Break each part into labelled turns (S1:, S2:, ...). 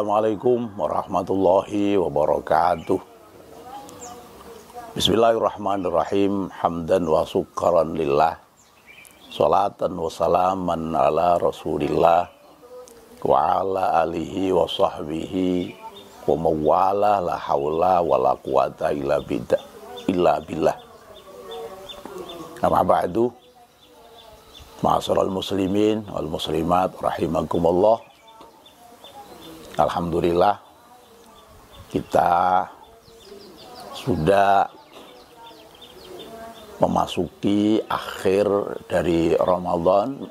S1: Assalamualaikum warahmatullahi wabarakatuh. Bismillahirrahmanirrahim. Hamdan wa syukran lillah. Salatan wa salaman ala rasulillah wa ala alihi wa sahbihi wa mawala la hawla wa la quwata illa billah. Amma ba'du. Ma'asyiral muslimin wal muslimat rahimakumullah. Alhamdulillah kita sudah memasuki akhir dari Ramadan.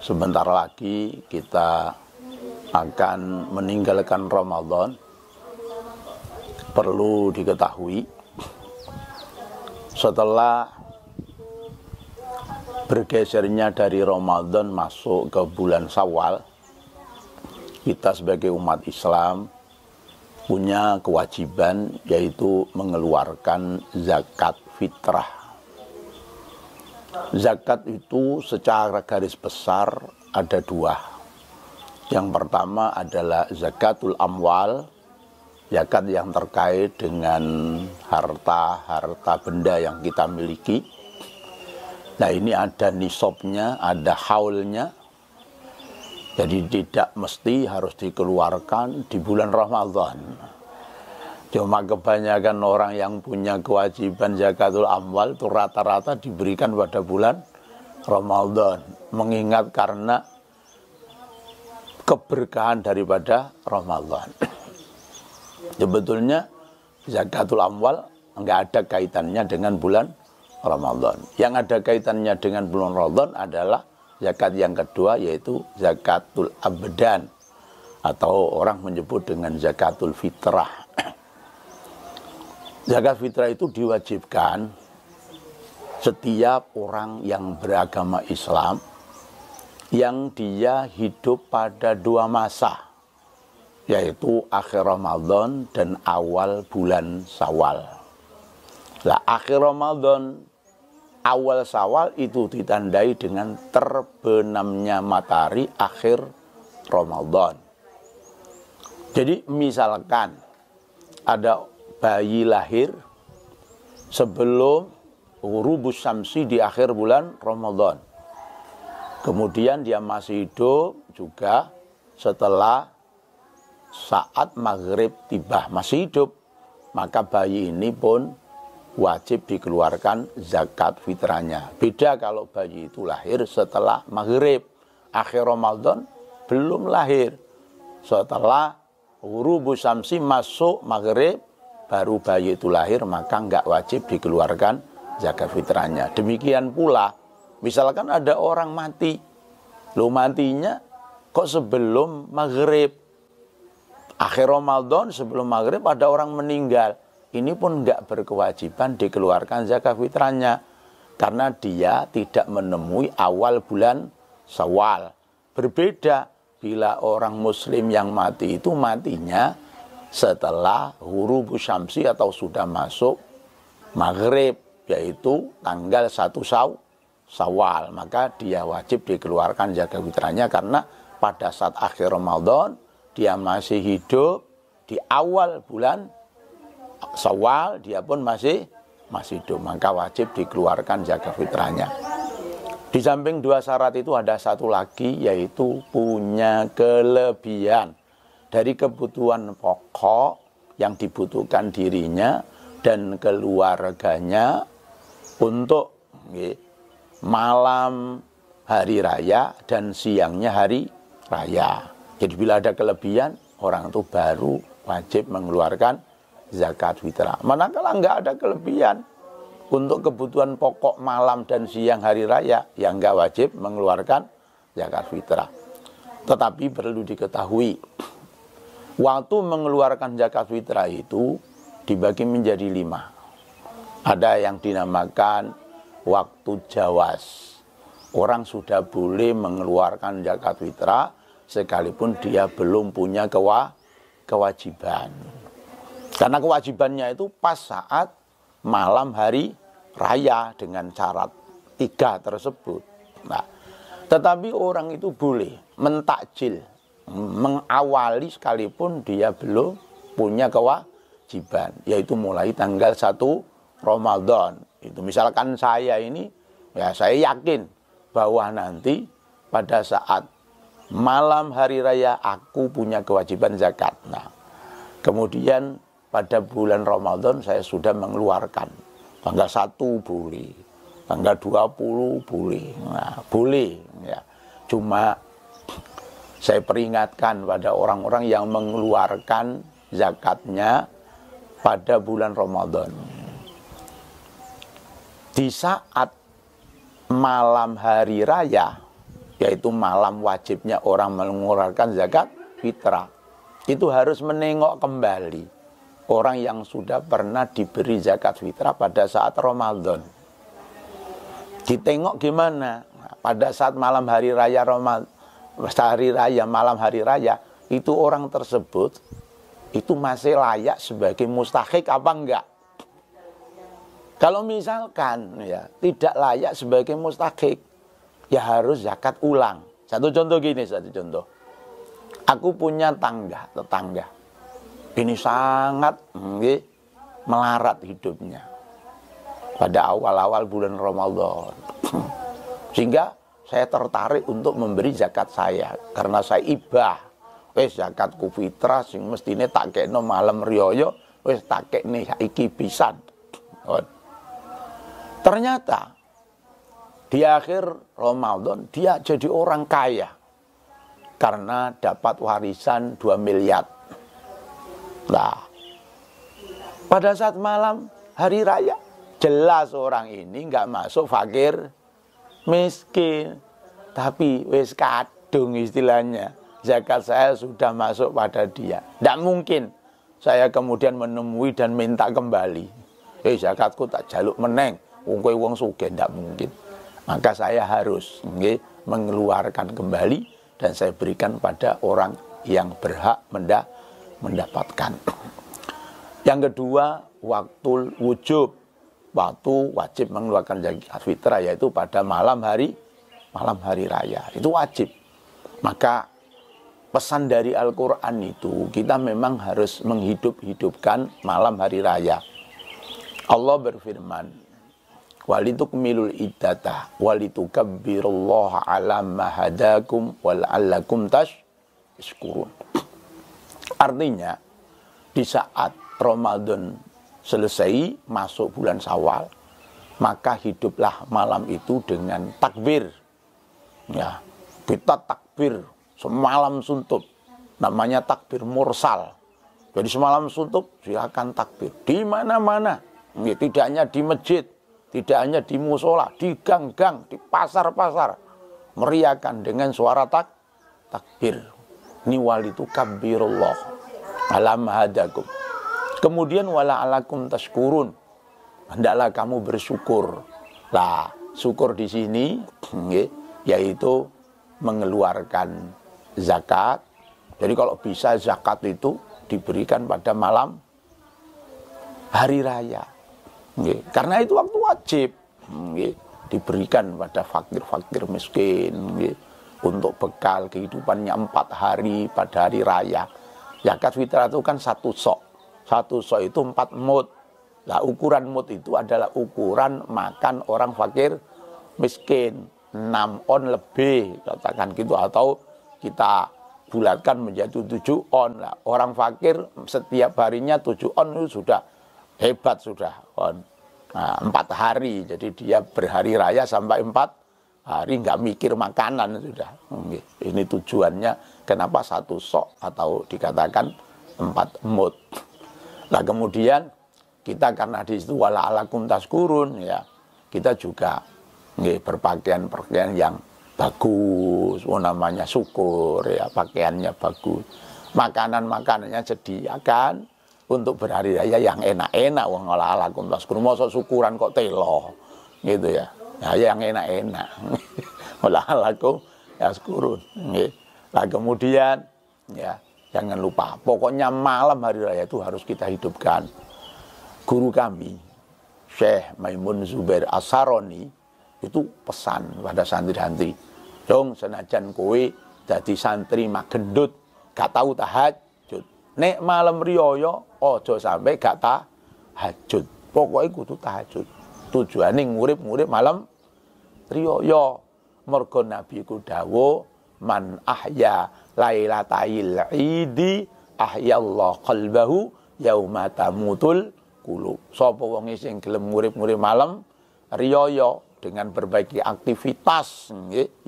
S1: Sebentar lagi kita akan meninggalkan Ramadan. Perlu diketahui, setelah bergesernya dari Ramadan masuk ke bulan Syawal, kita sebagai umat Islam punya kewajiban, yaitu mengeluarkan zakat fitrah. Zakat itu secara garis besar ada dua. Yang pertama adalah zakatul amwal, zakat yang terkait dengan harta benda yang kita miliki. Nah, ini ada nisabnya, ada haulnya. Jadi tidak mesti harus dikeluarkan di bulan Ramadan. Cuma kebanyakan orang yang punya kewajiban zakatul amwal itu rata-rata diberikan pada bulan Ramadan. Mengingat karena keberkahan daripada Ramadan. Sebetulnya zakatul amwal enggak ada kaitannya dengan bulan Ramadan. Yang ada kaitannya dengan bulan Ramadan adalah zakat yang kedua, yaitu zakatul abdan, atau orang menyebut dengan zakatul fitrah. Zakat fitrah itu diwajibkan setiap orang yang beragama Islam yang dia hidup pada dua masa, yaitu akhir Ramadan dan awal bulan Syawal. Lah, akhir Ramadan, awal Syawal itu ditandai dengan terbenamnya matahari akhir Ramadan. Jadi misalkan ada bayi lahir sebelum ghurubus syamsi di akhir bulan Ramadan. Kemudian dia masih hidup juga setelah saat maghrib tiba, masih hidup. Maka bayi ini pun wajib dikeluarkan zakat fitrahnya. Beda kalau bayi itu lahir setelah maghrib, akhir Ramadan belum lahir. Setelah ghurubus syamsi masuk maghrib, baru bayi itu lahir, maka enggak wajib dikeluarkan zakat fitrahnya. Demikian pula, misalkan ada orang mati, matinya kok sebelum maghrib, akhir Ramadan sebelum maghrib ada orang meninggal. Ini pun enggak berkewajiban dikeluarkan zakat fitrahnya, karena dia tidak menemui awal bulan Syawal. Berbeda bila orang muslim yang mati itu matinya setelah ghurubus syamsi atau sudah masuk maghrib, yaitu tanggal 1 Syawal. Maka dia wajib dikeluarkan zakat fitrahnya, karena pada saat akhir Ramadan dia masih hidup, di awal bulan Syawal dia pun masih hidup, maka wajib dikeluarkan zakat fitrahnya. Di samping dua syarat itu ada satu lagi, yaitu punya kelebihan dari kebutuhan pokok yang dibutuhkan dirinya dan keluarganya untuk malam hari raya dan siangnya hari raya. Jadi bila ada kelebihan, orang itu baru wajib mengeluarkan zakat fitrah. Manakala enggak ada kelebihan untuk kebutuhan pokok malam dan siang hari raya, yang enggak wajib mengeluarkan zakat fitrah. Tetapi perlu diketahui, waktu mengeluarkan zakat fitrah itu dibagi menjadi 5. Ada yang dinamakan waktu jawas. Orang sudah boleh mengeluarkan zakat fitrah sekalipun dia belum punya kewajiban. Karena kewajibannya itu pas saat malam hari raya dengan syarat 3 tersebut. Nah, tetapi orang itu boleh mentakjil mengawali sekalipun dia belum punya kewajiban, yaitu mulai tanggal 1 Ramadan. Itu misalkan saya ini, ya saya yakin bahwa nanti pada saat malam hari raya aku punya kewajiban zakat. Nah, kemudian pada bulan Ramadan saya sudah mengeluarkan. Tanggal 1 boleh, tanggal 20 boleh. Nah, boleh ya. Cuma saya peringatkan pada orang-orang yang mengeluarkan zakatnya pada bulan Ramadan. Di saat malam hari raya, yaitu malam wajibnya orang mengeluarkan zakat fitrah, itu harus menengok kembali orang yang sudah pernah diberi zakat fitrah pada saat Ramadan. Ditengok gimana? Nah, pada saat malam hari raya Ramadan, malam hari raya, itu orang tersebut itu masih layak sebagai mustahik apa enggak? Kalau misalkan ya tidak layak sebagai mustahik, ya harus zakat ulang. Satu contoh gini, satu contoh. Aku punya tetangga. Ini sangat melarat hidupnya pada awal-awal bulan Ramadan. Sehingga saya tertarik untuk memberi zakat saya karena saya ibah. Wes zakatku fitrah sing mestine tak kekno malam riyo, wes tak kekne saiki pisan. Ternyata di akhir Ramadan dia jadi orang kaya karena dapat warisan 2 miliar. Nah, pada saat malam hari raya jelas orang ini nggak masuk fakir miskin, tapi wes kadung istilahnya. Zakat saya sudah masuk pada dia. Tidak mungkin saya kemudian menemui dan minta kembali. Zakatku tak jaluk meneng. Wong sugih, tidak mungkin. Maka saya harus mengeluarkan kembali dan saya berikan pada orang yang berhak mendapatkan. Yang kedua, waktu wujub. Waktu wajib mengeluarkan zakat fitrah, yaitu pada malam hari raya. Itu wajib. Maka pesan dari Al-Quran itu, kita memang harus menghidupkan malam hari raya. Allah berfirman, walitukmilul iddata walitukabbirullaha ala ma hadakum wal'allakum tashkurun. Artinya, di saat Ramadan selesai, masuk bulan Syawal, maka hiduplah malam itu dengan takbir. Ya, kita takbir semalam suntuk, namanya takbir mursal. Jadi semalam suntuk silakan takbir di mana-mana. Tidak hanya di masjid, tidak hanya di musola, di gang-gang, di pasar-pasar, meriahkan dengan suara takbir. Ini walitukabirullah ala ma hadakum. Kemudian wala'alakum tashkurun. Hendaklah kamu bersyukur. Lah, syukur di sini yaitu mengeluarkan zakat. Jadi kalau bisa zakat itu diberikan pada malam hari raya. Karena itu waktu wajib. Diberikan pada fakir-fakir miskin. Untuk bekal kehidupannya 4 hari pada hari raya. Zakat fitrah itu kan 1 sok. 1 sok itu 4 mud. Nah, ukuran mud itu adalah ukuran makan orang fakir miskin. 6 on lebih, katakan gitu, atau kita bulatkan menjadi 7 on. Nah, orang fakir setiap harinya 7 on itu sudah hebat sudah. Nah, 4 hari, jadi dia berhari raya sampai 4 hari nggak mikir makanan sudah. Ini tujuannya kenapa 1 sok atau dikatakan 4 mud. Nah, kemudian kita karena di situ wala'alakum tashkurun, ya kita juga berpakaian yang bagus, namanya syukur, ya pakaiannya bagus, makanannya sediakan untuk berhari raya yang enak-enak. Wong wala'alakum tashkurun, masa syukuran kok telo gitu ya, yang enak-enak. Wala'alakum tashkurun. Nah, kemudian ya jangan lupa, pokoknya malam hari raya itu harus kita hidupkan. Guru kami, Syekh Maimun Zubair As-Saroni, itu pesan pada santri-santri, dong senajan kowe Jadi santri mak gendut, gak tahu tahajud. Nek malam riyo ojo sampai gak tahajud. Pokoknya kudu tahajud. Tujuane ngurip-ngurip malam riyo. Mergo Nabi ku dawuh, man ahya lailatal idi ahyallahu qalbahu yauma tamutul qulub. Sapa wong sing gelem ngurip-ngurip malam riyo dengan berbagai aktivitas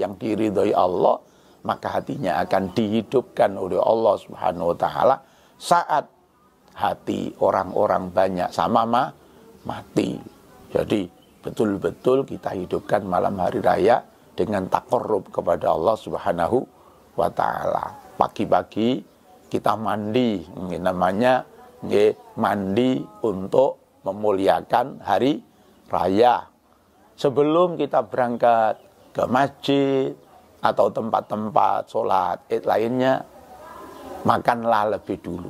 S1: yang diridhoi Allah, maka hatinya akan dihidupkan oleh Allah Subhanahu wa taala saat hati orang-orang banyak sama mati. Jadi betul-betul kita hidupkan malam hari raya dengan taqarrub kepada Allah Subhanahu wa taala. Pagi-pagi kita mandi, namanya mandi untuk memuliakan hari raya. Sebelum kita berangkat ke masjid atau tempat-tempat sholat id lainnya, makanlah lebih dulu.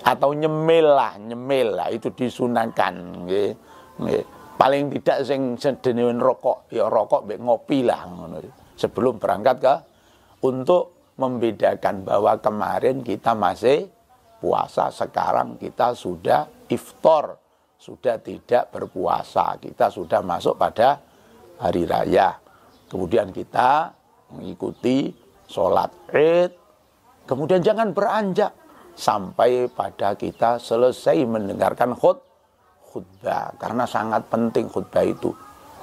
S1: Atau nyemil lah, itu disunahkan. Paling tidak sing sedenipun rokok, ya rokok mbek ngopi lah. Sebelum berangkat untuk membedakan bahwa kemarin kita masih puasa, sekarang kita sudah iftar, sudah tidak berpuasa, kita sudah masuk pada hari raya. Kemudian kita mengikuti sholat id, kemudian jangan beranjak sampai pada kita selesai mendengarkan khutbah, karena sangat penting khutbah itu.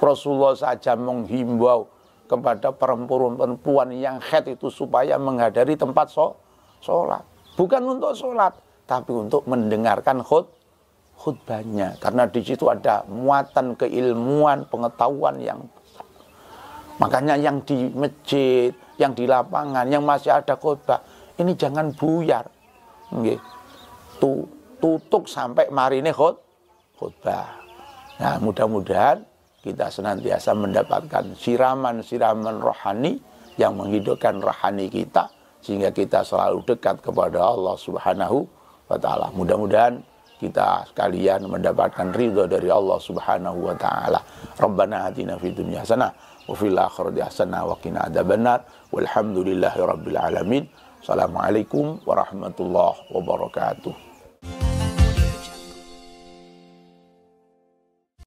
S1: Rasulullah saja menghimbau kepada perempuan-perempuan yang haid itu supaya menghadiri tempat sholat, bukan untuk sholat, tapi untuk mendengarkan khutbahnya, karena di situ ada muatan keilmuan, pengetahuan yang besar. Makanya yang di masjid, yang di lapangan, yang masih ada khutbah, ini jangan buyar. Tutup sampai marine khutbah. Nah, mudah-mudahan kita senantiasa mendapatkan siraman-siraman rohani yang menghidupkan rohani kita, sehingga kita selalu dekat kepada Allah Subhanahu wa taala. Mudah-mudahan kita sekalian mendapatkan ridha dari Allah Subhanahu wa taala. Rabbana atina fid dunya hasanah wa fil akhirati hasanah wa qina adzabannar. Walhamdulillahirabbil alamin. Assalamualaikum warahmatullahi wabarakatuh.